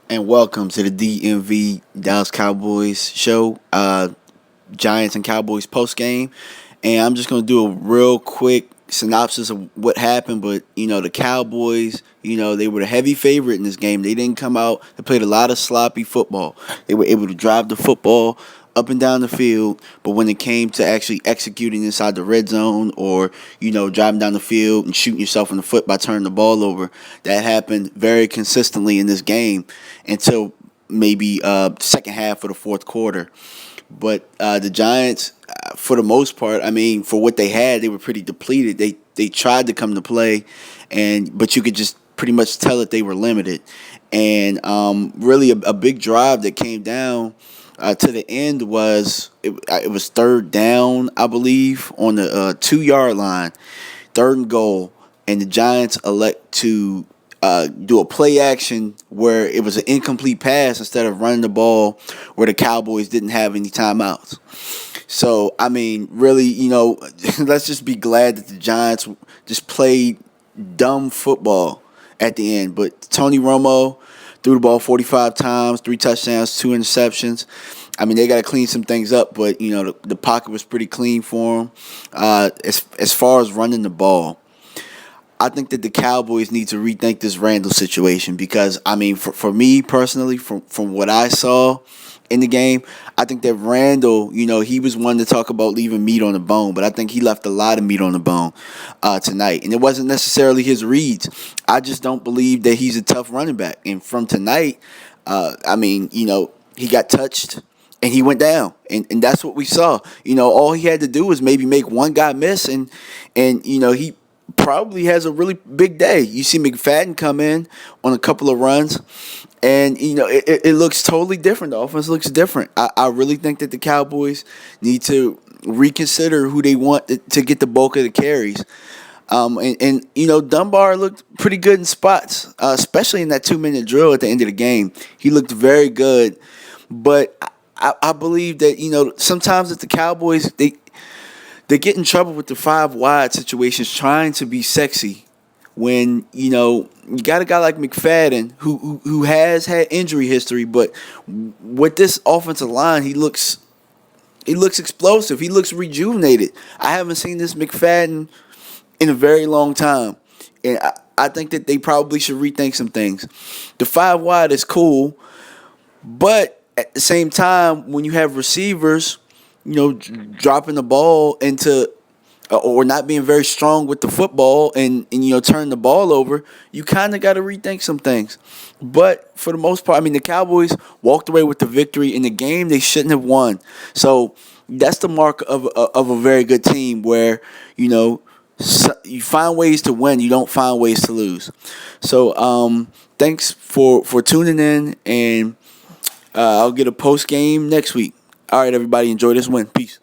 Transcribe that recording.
And welcome to the DMV Dallas Cowboys show, Giants and Cowboys post game. And I'm just going to do a real quick synopsis of what happened. But, the Cowboys, they were the heavy favorite in this game. They didn't come out, they played a lot of sloppy football. They were able to drive the football up and down the field, but when it came to actually executing inside the red zone or, driving down the field and shooting yourself in the foot by turning the ball over, that happened very consistently in this game until maybe second half of the fourth quarter. But the Giants, for the most part, for what they had, they were pretty depleted. They tried to come to play, but you could just pretty much tell that they were limited. And really a big drive that came down to the end was it was third down, I believe, on the 2 yard line, third and goal, and the Giants elect to do a play action where it was an incomplete pass instead of running the ball where the Cowboys didn't have any timeouts. So, really, let's just be glad that the Giants just played dumb football at the end. But Tony Romo threw the ball 45 times, 3 touchdowns, 2 interceptions. They got to clean some things up, but, the pocket was pretty clean for them. As far as running the ball, I think that the Cowboys need to rethink this Randall situation because, for me personally, from what I saw in the game, I think that Randall, he was one to talk about leaving meat on the bone, but I think he left a lot of meat on the bone tonight. And it wasn't necessarily his reads. I just don't believe that he's a tough running back. And from tonight, he got touched and he went down. And that's what we saw. All he had to do was maybe make one guy miss and he probably has a really big day. You see McFadden come in on a couple of runs, and it looks totally different. The offense looks different. I really think that the Cowboys need to reconsider who they want to get the bulk of the carries. Dunbar looked pretty good in spots, especially in that 2-minute drill at the end of the game. He looked very good, but I believe that sometimes at the Cowboys they get in trouble with the 5 wide situations trying to be sexy when, you got a guy like McFadden who has had injury history, but with this offensive line, he looks explosive. He looks rejuvenated. I haven't seen this McFadden in a very long time. And I think that they probably should rethink some things. The 5 wide is cool, but at the same time, when you have receivers dropping the ball into or not being very strong with the football and turning the ball over, you kind of got to rethink some things. But for the most part, the Cowboys walked away with the victory in the game they shouldn't have won. So that's the mark of a very good team where, you find ways to win, you don't find ways to lose. So thanks for tuning in, and I'll get a post game next week. All right, everybody, enjoy this win. Peace.